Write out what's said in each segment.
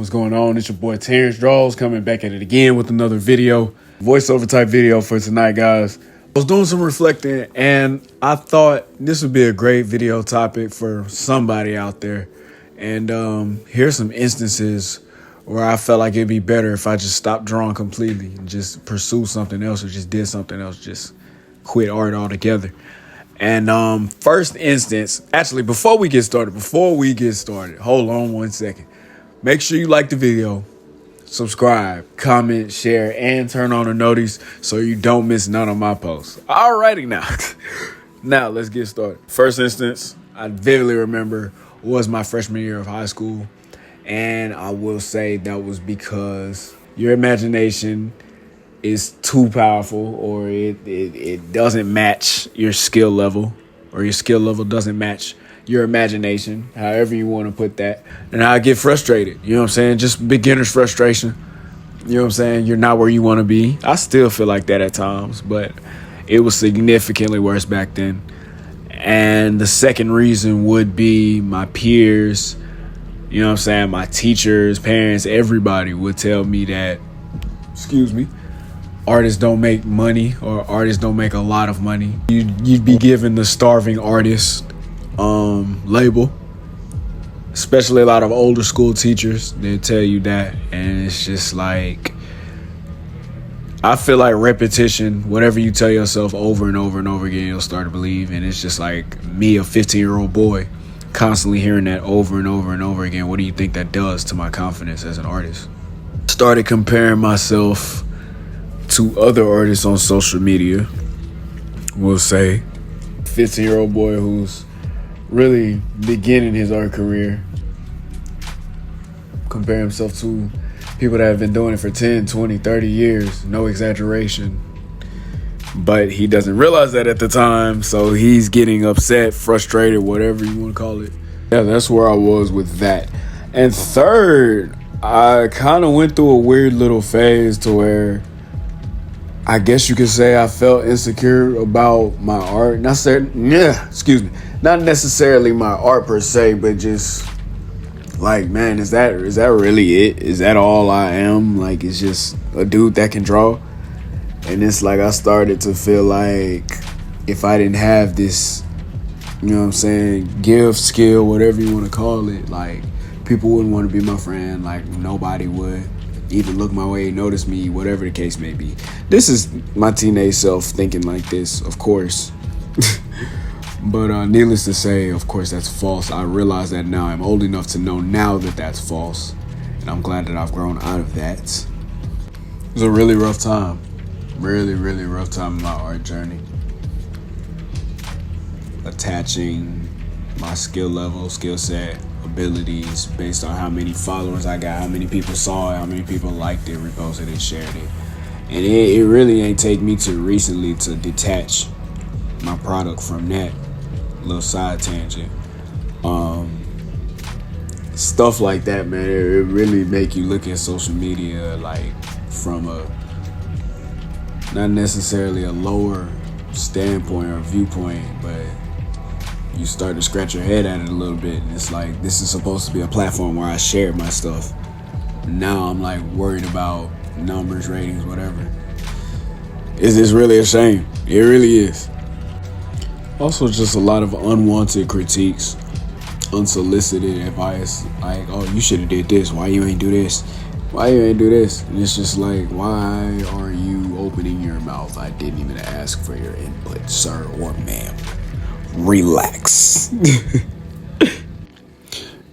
What's going on? It's your boy TerranceDraws coming back at it again with another video. Voiceover type video for tonight, guys. I was doing some reflecting and I thought this would be a great video topic for somebody out there. And here's some instances where I felt like it'd be better if I just stopped drawing completely and just pursue something else or just did something else, just quit art altogether. And first instance, actually, before we get started, hold on one second. Make sure you like the video, subscribe, comment, share, and turn on the notice so you don't miss none of my posts. Alrighty now. Now let's get started. First instance I vividly remember was my freshman year of high school. And I will say that was because your imagination is too powerful, or it doesn't match your skill level, or your skill level doesn't match your imagination, however you want to put that. And I get frustrated, you know what I'm saying? Just beginner's frustration, you know what I'm saying? You're not where you want to be. I still feel like that at times, but it was significantly worse back then. And the second reason would be my peers, you know what I'm saying? My teachers, parents, everybody would tell me that, artists don't make money, or artists don't make a lot of money. You'd be given the starving artist label, especially a lot of older school teachers. They tell you that, and it's just like, I feel like repetition, whatever you tell yourself over and over and over again, you'll start to believe. And it's just like me, a 15-year-old boy, constantly hearing that over and over and over again. What do you think that does to my confidence as an artist? Started comparing myself to other artists on social media. We'll say 15-year-old boy who's really beginning his art career, compare himself to people that have been doing it for 10, 20, 30 years. No exaggeration. But he doesn't realize that at the time, so he's getting upset, frustrated, whatever you want to call it. Yeah, that's where I was with that. And third, I kind of went through a weird little phase to where I guess you could say I felt insecure about my art. Not necessarily my art per se, but just like, man, is that really it? Is that all I am? Like, it's just a dude that can draw. And it's like I started to feel like if I didn't have this, you know what I'm saying, gift, skill, whatever you want to call it, like, people wouldn't want to be my friend. Like, nobody would even look my way, notice me, whatever the case may be. This is my teenage self thinking like this, of course. But needless to say, of course, that's false. I realize that now. I'm old enough to know now that that's false. And I'm glad that I've grown out of that. It was a really rough time. Really, really rough time in my art journey. Attaching my skill level, skill set, abilities based on how many followers I got, how many people saw it, how many people liked it, reposted it, shared it. And it really ain't take me to recently to detach my product from that little side tangent. Stuff like that, man, it really make you look at social media like from a not necessarily a lower standpoint or viewpoint, but you start to scratch your head at it a little bit. And it's like, this is supposed to be a platform where I share my stuff. Now I'm like worried about numbers, ratings, whatever. It's really a shame. It really is. Also, just a lot of unwanted critiques, unsolicited advice. Like, oh, you should have did this. Why you ain't do this? Why you ain't do this? And it's just like, why are you opening your mouth? I didn't even ask for your input, sir or ma'am. Relax.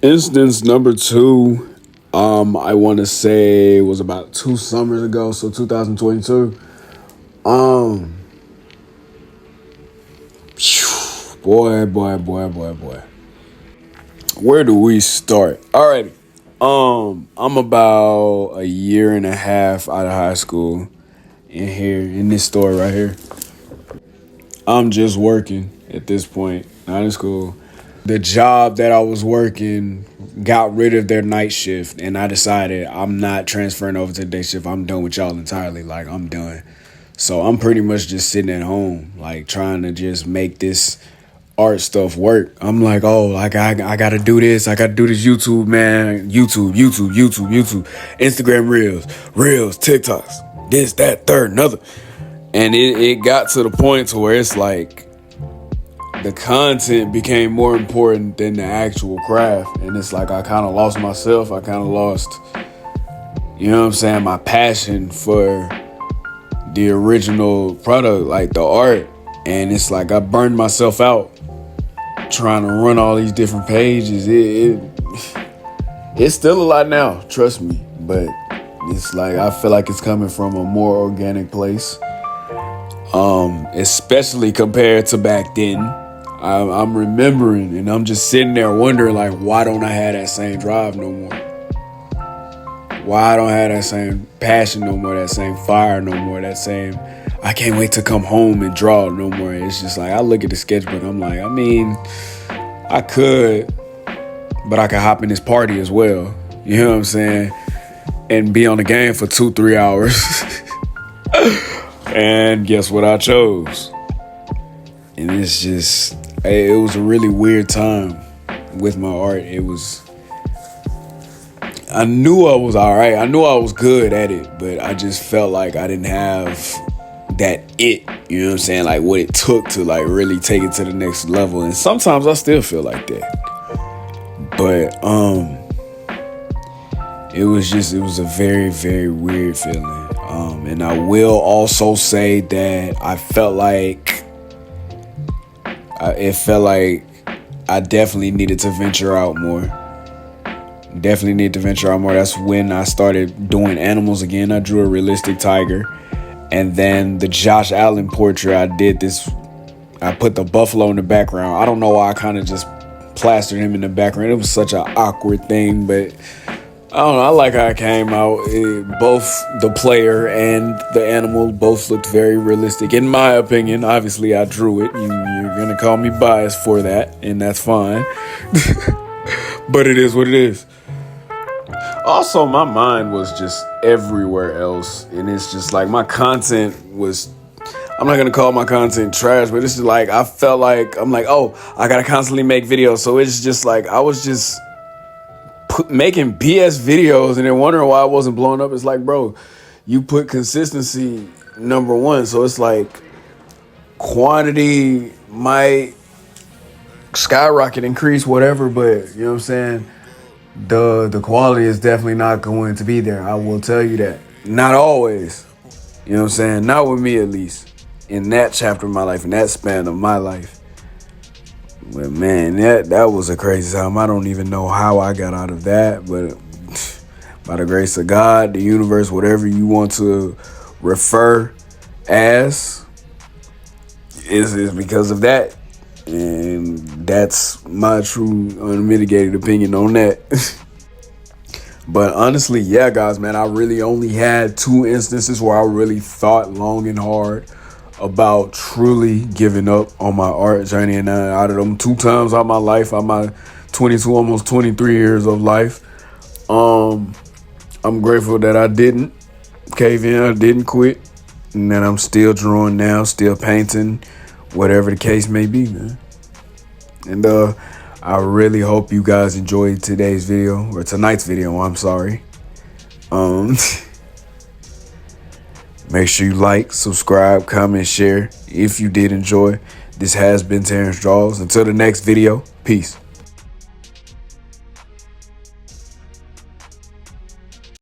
Instance number 2, I want to say was about 2 summers ago, so 2022. Boy. Where do we start? Alrighty. I'm about a year and a half out of high school in this store right here. I'm just working at this point, not in school. The job that I was working got rid of their night shift, and I decided I'm not transferring over to the day shift. I'm done with y'all entirely. Like, I'm done. So I'm pretty much just sitting at home, like, trying to just make this art stuff work. I'm like, oh, like I gotta do this. I gotta do this YouTube, man. YouTube, Instagram reels, TikToks, this, that, third, another. And it got to the point to where it's like the content became more important than the actual craft. And it's like I kind of lost myself. I kind of lost, you know what I'm saying, my passion for the original product, like the art. And it's like I burned myself out trying to run all these different pages. It's still a lot now, trust me. But it's like I feel like it's coming from a more organic place. Especially compared to back then. I'm remembering and I'm just sitting there wondering, like, why don't I have that same drive no more? Why I don't have that same passion no more, that same fire no more, that same, I can't wait to come home and draw no more. It's just like, I look at the sketchbook, I'm like, I mean, I could, but I could hop in this party as well. You know what I'm saying? And be on the game for 2-3 hours. And guess what I chose? And it's just, it was a really weird time with my art. I knew I was all right. I knew I was good at it, but I just felt like I didn't have that you know what I'm saying? Like what it took to like really take it to the next level. And sometimes I still feel like that. But it was a very, very weird feeling. And I will also say that I felt like I definitely needed to venture out more. That's when I started doing animals again. I drew a realistic tiger. And then the Josh Allen portrait, I put the buffalo in the background. I don't know why I kind of just plastered him in the background. It was such an awkward thing, but I don't know. I like how it came out. Both the player and the animal both looked very realistic, in my opinion. Obviously, I drew it. You're going to call me biased for that, and that's fine. But it is what it is. Also, my mind was just everywhere else. And it's just like my content was, I'm not going to call my content trash, but it's just like I felt like, I'm like, oh, I got to constantly make videos. So it's just like I was just making BS videos and then wondering why I wasn't blowing up. It's like, bro, you put consistency number one. So it's like quantity might skyrocket, increase, whatever, but you know what I'm saying? The quality is definitely not going to be there. I will tell you that. Not always. You know what I'm saying? Not with me, at least. In that chapter of my life, in that span of my life. But man, that was a crazy time. I don't even know how I got out of that, but by the grace of God, the universe, whatever you want to refer as, is because of that. And that's my true unmitigated opinion on that. But honestly, yeah, guys, man, I really only had 2 instances where I really thought long and hard about truly giving up on my art journey. And out of them 2 times out of my life, out of my 22, almost 23 years of life, I'm grateful that I didn't cave in, I didn't quit. And that I'm still drawing now, still painting, whatever the case may be, man. And I really hope you guys enjoyed today's video, or tonight's video, I'm sorry. Make sure you like, subscribe, comment, share if you did enjoy. This has been TerranceDraws. Until the next video, peace.